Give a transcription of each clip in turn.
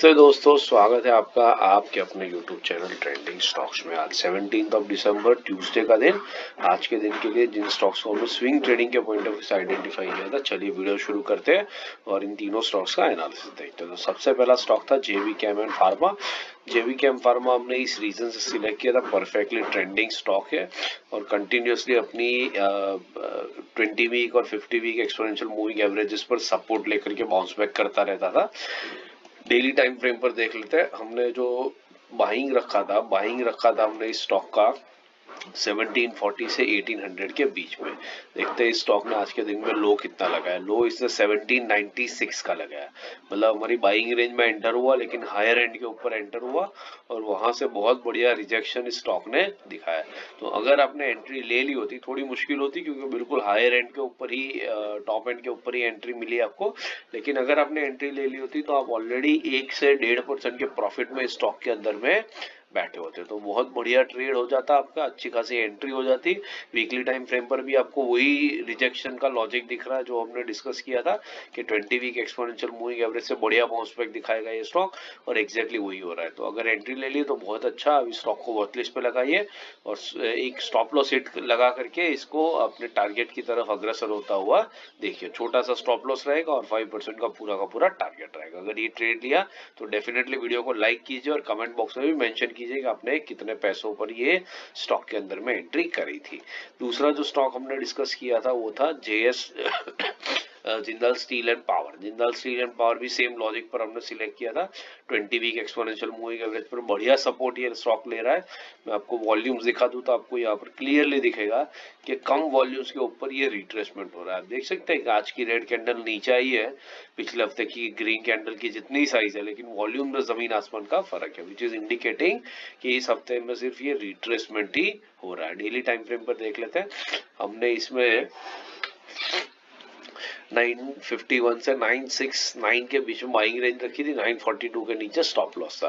नमस्ते दोस्तों, स्वागत है आपका आपके अपने YouTube चैनल ट्रेंडिंग स्टॉक्स में। आज 17 दिसंबर ट्यूसडे का दिन। आज के दिन के लिए जिन स्टॉक्स को हमने स्विंग ट्रेडिंग के पॉइंट ऑफ व्यू से आइडेंटिफाई किया था, चलिए वीडियो शुरू करते हैं और इन तीनों स्टॉक्स का एनालिसिस देखते हैं। तो सबसे पहला स्टॉक था जेवी कैम एंड फार्मा। जेवी कैम फार्मा हमने इस रीजन से सिलेक्ट किया था, परफेक्टली ट्रेंडिंग स्टॉक है और कंटिन्यूसली अपनी 20 वीक और 50 वीक एक्सपोनेंशियल मूविंग एवरेजेस पर सपोर्ट लेकर के बाउंस बैक करता रहता था। डेली टाइम फ्रेम पर देख लेते हैं। हमने जो बाइंग रखा था हमने इस स्टॉक का 1740 से 1800 के बीच में। देखते हैं इस स्टॉक ने आज के दिन में लो कितना लगाया। लो इसने 1796 का लगाया, मतलब हमारी बाइंग रेंज में एंटर हुआ लेकिन हायर एंड के ऊपर एंटर हुआ और वहां से बहुत बढ़िया रिजेक्शन इस स्टॉक ने दिखाया। तो अगर आपने एंट्री ले ली होती, थोड़ी मुश्किल होती क्योंकि बिल्कुल हायर एंड के ऊपर ही, टॉप एंड के ऊपर ही एंट्री मिली आपको, लेकिन अगर आपने एंट्री ले ली होती तो आप ऑलरेडी 1 से 1.5% के प्रॉफिट में स्टॉक के अंदर में बैठे होते। तो बहुत बढ़िया ट्रेड हो जाता आपका, अच्छी खासी एंट्री हो जाती। वीकली टाइम फ्रेम पर भी आपको वही रिजेक्शन का लॉजिक दिख रहा है जो हमने डिस्कस किया था कि 20 वीक एक्सपोनेंशियल मूविंग एवरेज से बढ़िया बाउंस बैक दिखाएगा ये स्टॉक, और एग्जैक्टली वही हो रहा है। तो अगर एंट्री ले ली तो बहुत अच्छा, अभी स्टॉक को वॉच लिस्ट पे लगाइए और एक स्टॉप लॉस हिट लगा करके इसको अपने टारगेट की तरफ अग्रसर होता हुआ देखिए। छोटा सा स्टॉप लॉस रहेगा और 5% का पूरा टारगेट रहेगा। अगर ये ट्रेड लिया तो डेफिनेटली वीडियो को लाइक कीजिए और कमेंट बॉक्स में भी मेंशन कीजिए कि आपने कितने पैसों पर ये स्टॉक के अंदर में एंट्री करी थी। दूसरा जो स्टॉक हमने डिस्कस किया था वो था JS Jindal steel and power. Jindal steel and power भी सेम लॉजिक पर हमने सिलेक्ट किया था। 20 वीक एक्सपोनेंशियल मूविंग एवरेज पर बढ़िया सपोर्ट ये स्टॉक ले रहा है। मैं आपको वॉल्यूम्स दिखा दूं तो आपको यहाँ पर क्लियरली दिखेगा कि कम वॉल्यूम्स के ऊपर ये रिट्रेसमेंट हो रहा है। देख सकते हैं कि आज की रेड कैंडल नीचे आई है पिछले हफ्ते की ग्रीन कैंडल की जितनी साइज है, लेकिन वॉल्यूम में जमीन आसमान का फर्क है, विच इज इंडिकेटिंग कि इस हफ्ते में सिर्फ ये रिट्रेसमेंट ही हो रहा है। डेली टाइम फ्रेम पर देख लेते हैं। हमने इसमें 951 से 969 के बीच में बाइंग रेंज रखी थी, 942 के नीचे स्टॉप लॉस था।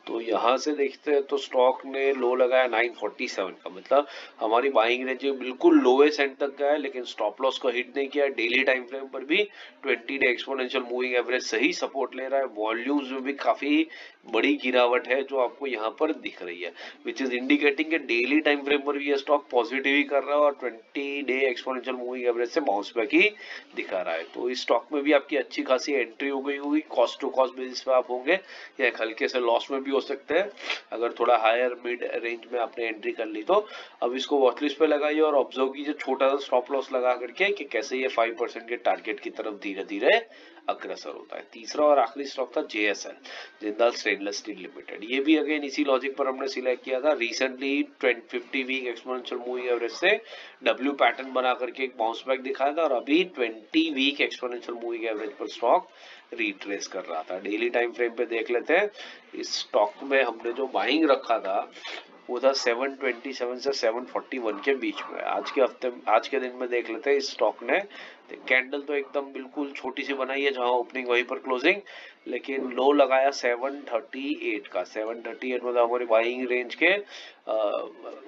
तो यहां से देखते हैं तो स्टॉक ने लो लगाया 947 का, मतलब हमारी बाइंग रेंज बिल्कुल लोवेस्ट एंड तक गया है लेकिन स्टॉप लॉस को हिट नहीं किया। डेली टाइम फ्रेम पर भी 20 डे एक्सपोनेंशियल मूविंग एवरेज सही सपोर्ट ले रहा है। वॉल्यूम्स में भी काफी बड़ी गिरावट है जो आपको यहाँ पर दिख रही है, विच इज इंडिकेटिंग कि डेली टाइम फ्रेम पर भी ये स्टॉक पॉजिटिव ही कर रहा है और 20 डे एक्सपोनेंशियल मूविंग एवरेज से बाउंस बैक ही दिखा रहा है। तो इस स्टॉक में भी आपकी अच्छी खासी एंट्री हो गई होगी। कॉस्ट टू कॉस्ट बेसिस पे आप होंगे या एक हल्के से लॉस में भी हो सकते हैं अगर थोड़ा हायर मिड रेंज में आपने एंट्री कर ली तो। अब इसको वॉचलिस्ट पे लगाइए और ऑब्जर्व कीजिए छोटा सा स्टॉप लॉस लगा करके कि कैसे ये 5% के टारगेट की तरफ धीरे धीरे अग्रसर होता है। तीसरा और आखिरी स्टॉक था JSL, Jindal stainless steel limited. ये भी अगेन इसी लॉजिक पर हमने सिलेक्ट किया था। Recently 50 week exponential moving average से डब्ल्यू पैटर्न बना करके एक बाउंस बैक दिखाया था और अभी 20 वीक एक्सपोनेंशियल मूविंग एवरेज पर स्टॉक रिट्रेस कर रहा था। डेली टाइम फ्रेम पे देख लेते हैं। इस स्टॉक में हमने जो बाइंग रखा था वो था 727 से 741 के बीच में। आज के दिन में देख लेते हैं इस स्टॉक ने कैंडल तो एकदम बिल्कुल छोटी सी बनाई है, जहां ओपनिंग वहीं पर क्लोजिंग, लेकिन लो लगाया 738 का। 738 मतलब हमारी बाइंग रेंज के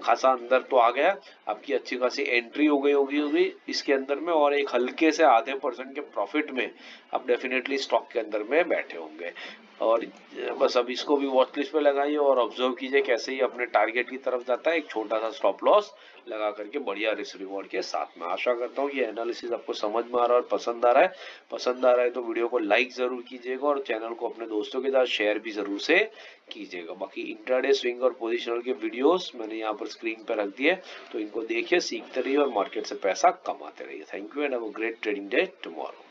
खासा अंदर तो आ गया। आपकी अच्छी खासी एंट्री हो गई होगी इसके अंदर में और एक हल्के से आधे % के प्रॉफिट में आप डेफिनेटली स्टॉक के अंदर में बैठे होंगे। और बस अब इसको भी वॉच लिस्ट पे लगाइए और ऑब्जर्व कीजिए कैसे ही अपने टारगेट की तरफ जाता है, एक छोटा सा स्टॉप लॉस लगा करके बढ़िया रिस्क रिवॉर्ड के साथ में। आशा करता हूँ ये एनालिसिस आपको समझ में आ रहा है और पसंद आ रहा है। पसंद आ रहा है तो वीडियो को लाइक जरूर कीजिएगा और चैनल को अपने दोस्तों के साथ शेयर भी जरूर से कीजिएगा। बाकी इंट्राडे स्विंग और पोजिशनल के वीडियोस मैंने यहाँ पर स्क्रीन पर रख दिए, तो इनको देखिए, सीखते रहिए और मार्केट से पैसा कमाते रहिए। Thank you and have a great trading day tomorrow.